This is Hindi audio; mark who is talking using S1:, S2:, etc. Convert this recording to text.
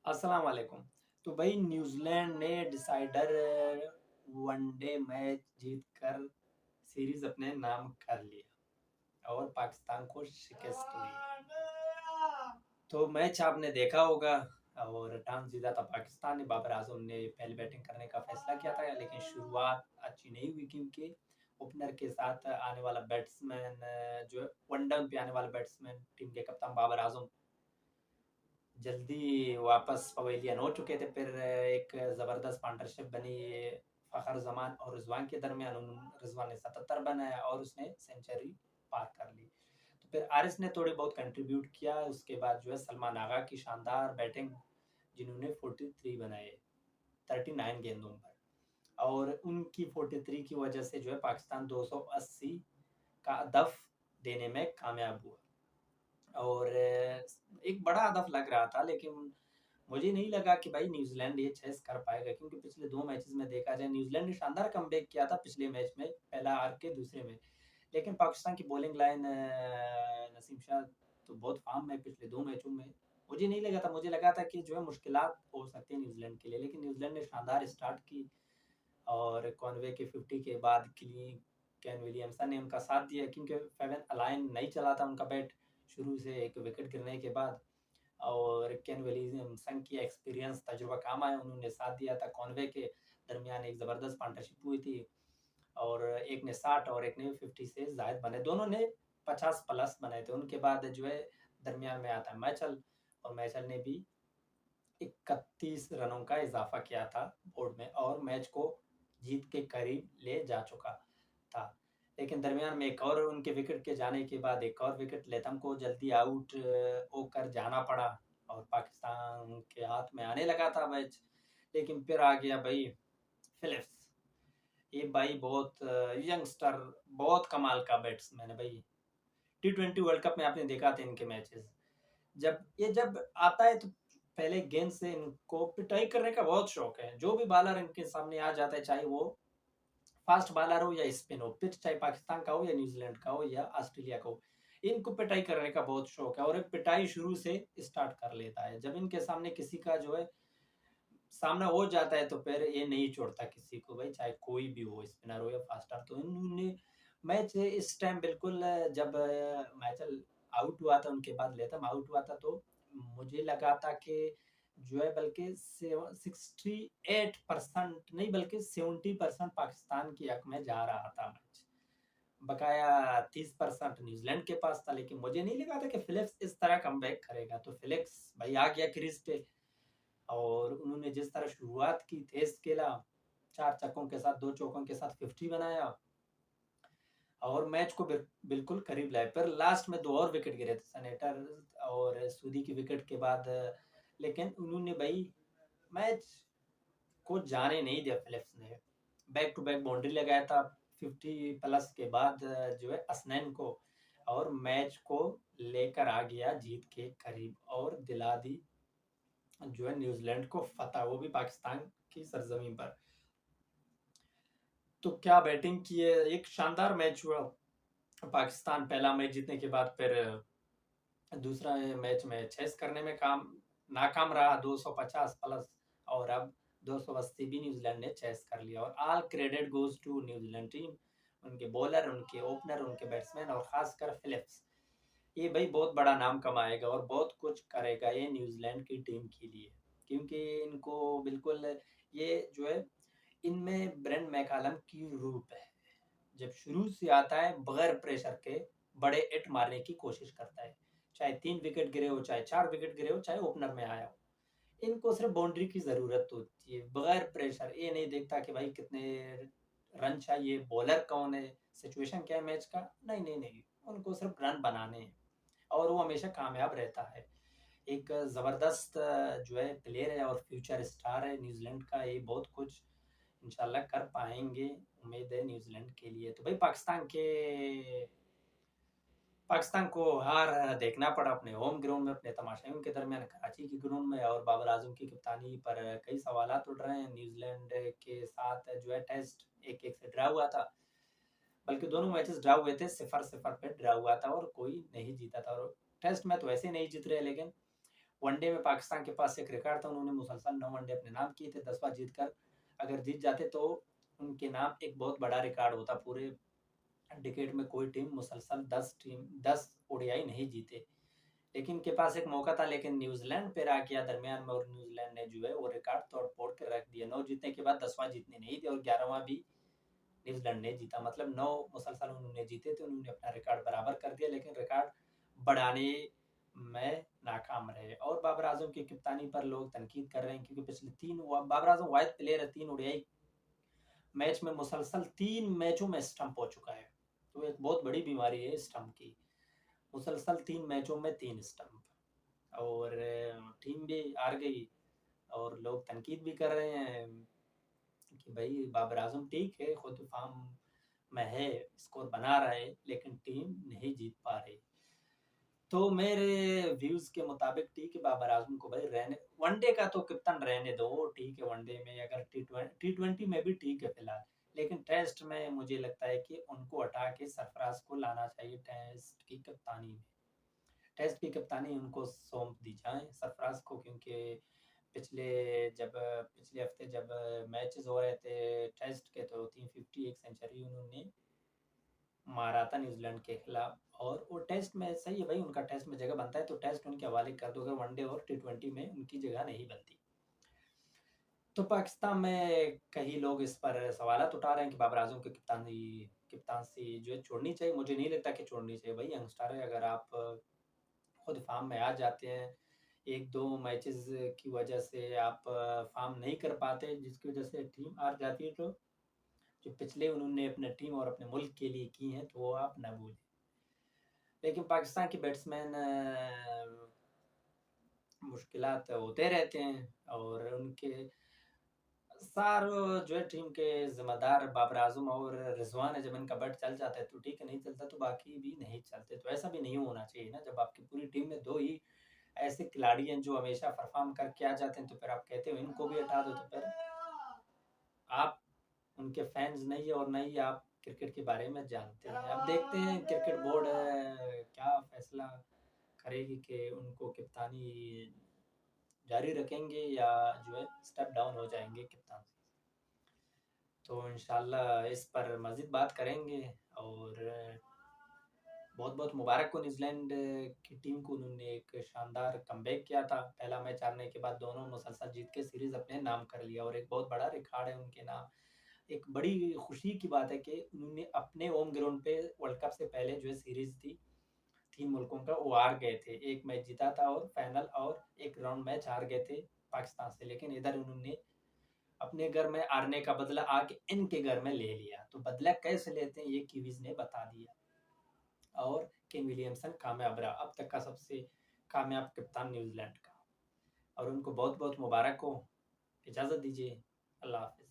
S1: अस्सलाम वालेकुम। तो भाई न्यूजीलैंड ने डिसाइडर वनडे मैच जीतकर सीरीज अपने नाम कर लिया और पाकिस्तान को शिकस्त हुई। तो मैच आपने देखा होगा और टॉस जीता था पाकिस्तान ने। बाबर आजम ने पहले बैटिंग करने का फैसला किया था, लेकिन शुरुआत अच्छी नहीं हुई क्योंकि ओपनर के साथ आने वाला बैट्समैन जो वन डाउन पे आने वाला बैट्समैन टीम के कप्तान बाबर आजम जल्दी वापस पवेलियन हो चुके थे। फिर एक ज़बरदस्त पार्टनरशिप बनी फ़खर जमान और रिजवान के दरमियान। रिजवान ने 77 बनाया और उसने सेंचुरी पार कर ली। तो फिर आरिस ने थोड़ी बहुत कंट्रीब्यूट किया। उसके बाद जो है सलमान आगा की शानदार बैटिंग, जिन्होंने 43 बनाए 39 गेंदों पर, और उनकी 43 की वजह से जो है पाकिस्तान 280 का हदफ देने में कामयाब हुआ। और एक बड़ा हदफ लग रहा था, लेकिन मुझे नहीं लगा कि भाई न्यूजीलैंड ये चेस कर पाएगा, क्योंकि पिछले 2 मैचेस में देखा जाए न्यूजीलैंड ने शानदार कमबैक किया था पिछले मैच में, पहला हार के दूसरे में। लेकिन पाकिस्तान की बॉलिंग लाइन, नसीम शाह तो बहुत फॉर्म में पिछले 2 मैचों में। मुझे नहीं लगा था, मुझे लगा था कि जो है मुश्किलात हो सकती है न्यूजीलैंड के लिए, लेकिन न्यूजीलैंड ने शानदार स्टार्ट की और कॉनवे के 50 के बाद केन विलियमसन ने उनका साथ दिया, क्योंकि फेवन अलाइन नहीं चला था उनका बैट शुरू से एक विकेट गिरने के बाद। और केन विलियमसन की एक्सपीरियंस तजुर्बा काम आया, उन्होंने साथ दिया था। कॉनवे के दरमियान एक ज़बरदस्त पार्टनरशिप हुई थी और एक ने 60 और एक ने 50 से ज़ायद बने, दोनों ने 50 प्लस बनाए थे। उनके बाद जो है दरमियान में आता है मैचल, और मैचल ने भी 31 रनों का इजाफा किया था बोर्ड में और मैच को जीत के करीब ले जा चुका था। लेकिन दरमियान में एक और उनके विकेट के जाने के बाद एक और विकेट लेथम को जल्दी आउट होकर जाना पड़ा और पाकिस्तान के हाथ में आने लगा था मैच। लेकिन फिर आ गया भाई फिलिप्स। ये भाई बहुत यंगस्टर, बहुत कमाल का बैट्समैन है भाई। T20 वर्ल्ड कप में आपने देखा था इनके मैचेस, जब आता है तो पहले गेंद से इनको पिटाई करने का बहुत शौक है। जो भी बॉलर इनके सामने आ जाता है, चाहे वो फास्ट बॉलर हो या स्पिन हो, पिच चाहे पाकिस्तान का हो या न्यूजीलैंड का हो या ऑस्ट्रेलिया का हो, इनको पिटाई करने का बहुत शौक है और एक पिटाई शुरू से स्टार्ट कर लेता है। जब इनके सामने किसी का जो है सामना हो जाता है तो फिर ये नहीं छोड़ता किसी को भाई, चाहे कोई भी हो, स्पिनर हो या फास्टर। तो इन्होंने मैच इस टाइम बिल्कुल जब मैच आउट हुआ था, उनके बाद लेथम आउट हुआ था, तो मुझे लगा था कि जो है बल्कि 68% नहीं बल्कि 70% पाकिस्तान की हक में जा रहा था मैच। बकाया 30% न्यूजीलैंड के पास था, लेकिन मुझे नहीं लगा था कि फिलिप्स इस तरह कमबैक करेगा। तो फिलिप्स भाई आ गया क्रीज पे और उन्होंने जिस तरह शुरुआत की, तेज खेला, 4 छक्कों के साथ 2 चौकों के साथ 50 बनाया और मैच को बिल्कुल करीब लाए। फिर लास्ट में 2 और विकेट गिरे थे, सनेटर और सूदी की विकेट के बाद, लेकिन उन्होंने भाई मैच को जाने नहीं दिया। फिलिप्स ने बैक टू बैक बाउंड्री लगाया था 50 प्लस के बाद जो है असनैन को, और मैच को लेकर आ गया जीत के करीब और दिला दी जो है न्यूजीलैंड को फतह, वो भी पाकिस्तान की सरजमीन पर। तो क्या बैटिंग की है, एक शानदार मैच हुआ। पाकिस्तान पहला मैच जीतने के बाद फिर दूसरा मैच में चेस करने में काम नाकाम रहा 250 प्लस, और अब 280 भी न्यूजीलैंड ने चेस कर लिया। और all credit goes to New Zealand team, उनके बॉलर, उनके ओपनर, उनके बैट्समैन और खासकर फिलिप्स। ये भाई बहुत बड़ा नाम कमाएगा और बहुत कुछ करेगा ये न्यूजीलैंड की टीम के लिए, क्योंकि इनको बिल्कुल ये जो है इनमें ब्रेंड मैकालम की रूप है। जब शुरू से आता है बगैर प्रेशर के बड़े हिट मारने की कोशिश करता है, चाहे 3 विकेट गिरे हो, चाहे 4 विकेट गिरे हो, चाहे ओपनर में आया हो। इनको सिर्फ बाउंड्री की जरूरत होती है बगैर प्रेशर। ये नहीं देखता कि भाई कितने रन चाहिए, बॉलर कौन है, सिचुएशन क्या है मैच का, नहीं नहीं नहीं, उनको सिर्फ रन बनाने हैं और वो हमेशा कामयाब रहता है। एक ज़बरदस्त जो है प्लेयर है और फ्यूचर स्टार है न्यूजीलैंड का। ये बहुत कुछ इंशाल्लाह कर पाएंगे, उम्मीद है न्यूजीलैंड के लिए। तो भाई पाकिस्तान को हार देखना पड़ा अपने होम ग्राउंड में, अपने तमाशाइयों के दरमियान कराची की ग्राउंड में। और बाबर आजम की कप्तानी पर कई सवालात उठ रहे हैं। न्यूजीलैंड के साथ जो है टेस्ट 1-1 से ड्रा हुआ था, बल्कि दोनों मैचेस ड्रा हुए थे, 0-0 पे ड्रा हुआ था और कोई नहीं जीता था। और टेस्ट में तो वैसे नहीं जीत रहे, लेकिन वनडे में पाकिस्तान के पास एक रिकॉर्ड था, उन्होंने मुसलसल 9 वनडे अपने नाम किए थे, 10वां जीत कर अगर जीत जाते तो उनके नाम एक बहुत बड़ा रिकॉर्ड होता। पूरे डिकेड में कोई टीम मुसलसल 10 ओडीआई नहीं जीते। लेकिन इनके पास एक मौका था, लेकिन न्यूजीलैंड पे आ गया दरमियान में और न्यूजीलैंड ने जो है वो रिकॉर्ड तोड़-फोड़ के रख दिया। 9 जीतने के बाद 10वां जीतने नहीं दिया और 11वां भी न्यूजीलैंड ने जीता। मतलब 9 मुसलसल उन्होंने जीते थे, उन्होंने अपना रिकॉर्ड बराबर कर दिया, लेकिन रिकॉर्ड बढ़ाने में नाकाम रहे। और बाबर आजम की कप्तानी पर लोग तनकीद कर रहे हैं, क्योंकि पिछले 3 बाबर आजम वाहिद प्लेयर है 3 ओडीआई मैच में मुसलसल 3 मैचों में स्टंप हो चुका है। तो एक बहुत बड़ी बीमारी है स्टंप की। मुसलसल 3 मैचों में 3 स्टंप, और टीम भी हार गई और लोग तनकीद भी कर रहे हैं कि भाई बाबर आजम ठीक है, खुद फॉर्म में है, स्कोर बना रहा है, लेकिन टीम नहीं जीत पा रही। तो मेरे व्यूज के मुताबिक ठीक है, बाबर आजम को भाई रहने, वनडे का तो कप्तान रहने दो, ठीक है। वनडे में अगर टी20 में भी ठीक है फिलहाल, लेकिन टेस्ट में मुझे लगता है कि उनको हटा के सरफराज को लाना चाहिए टेस्ट की कप्तानी में। टेस्ट की कप्तानी उनको सौंप दी जाए सरफराज को, क्योंकि पिछले हफ्ते जब मैचेस हो रहे थे टेस्ट के, तो 350 एक सेंचुरी उन्होंने मारा था न्यूजीलैंड के खिलाफ। और वो टेस्ट में सही है भाई, उनका टेस्ट में जगह बनता है तो टेस्ट उनके हवाले कर दो, अगर वनडे और टी20 में उनकी जगह नहीं बनती। तो पाकिस्तान में कई लोग इस पर सवालत उठा रहे हैं कि बाबर आजम की कप्तानसी जो है छोड़नी चाहिए। मुझे नहीं लगता कि छोड़नी चाहिए भाई, यंगस्टर है, अगर आप खुद फॉर्म में आ जाते हैं, 1-2 मैचेस की वजह से आप फॉर्म नहीं कर पाते, जिसकी वजह से टीम हार जाती है, तो जो पिछले उन्होंने अपने टीम और अपने मुल्क के लिए की हैं, तो वो आप ना भूलें। लेकिन पाकिस्तान के बैट्समैन मुश्किलात होते रहते हैं, और उनके सार जो है टीम के ज़िम्मेदार बाबर आज़म और रिज़वान है, जब इनका बैट चल जाता है तो ठीक है, नहीं चलता तो बाकी भी नहीं चलते। तो ऐसा भी नहीं होना चाहिए ना, जब आपकी पूरी टीम में 2 ही ऐसे खिलाड़ी हैं जो हमेशा परफ़ॉर्म करके आ जाते हैं, तो फिर आप कहते हो इनको भी हटा दो, तो फिर आप उनके फैन्स नहीं है और ना ही आप क्रिकेट के बारे में जानते हैं। अब देखते हैं क्रिकेट बोर्ड क्या फैसला करेगी कि उनको कप्तानी जारी रखेंगे या जो है स्टेप डाउन हो जाएँगे कप्तान से। तो इंशाल्लाह इस पर मज़ीद बात करेंगे। और बहुत-बहुत मुबारक हो न्यूज़ीलैंड की टीम को, उन्होंने एक शानदार कमबैक किया था। पहला मैच हारने के बाद दोनों मुसलसल जीत के सीरीज़ अपने नाम कर लिया, और एक बहुत बड़ा रिकॉर्ड है उनके नाम। एक बड़ी खुशी की बात है कि उन्होंने अपने होम ग्राउंड पे वर्ल्ड कप से पहले जो है सीरीज़ थी 3 मुल्कों का, वो हार गए थे। 1 मैच जीता था और फाइनल, और 1 राउंड मैच हार गए थे पाकिस्तान से। लेकिन इधर उन्होंने अपने घर में हारने का बदला आके इनके घर में ले लिया। तो बदला कैसे लेते हैं ये कीवीज़ ने बता दिया। और केन विलियमसन कामयाब रहा, अब तक का सबसे कामयाब कप्तान न्यूजीलैंड का। और उनको बहुत-बहुत मुबारक हो। इजाज़त दीजिए। अल्लाह हाफ़िज़।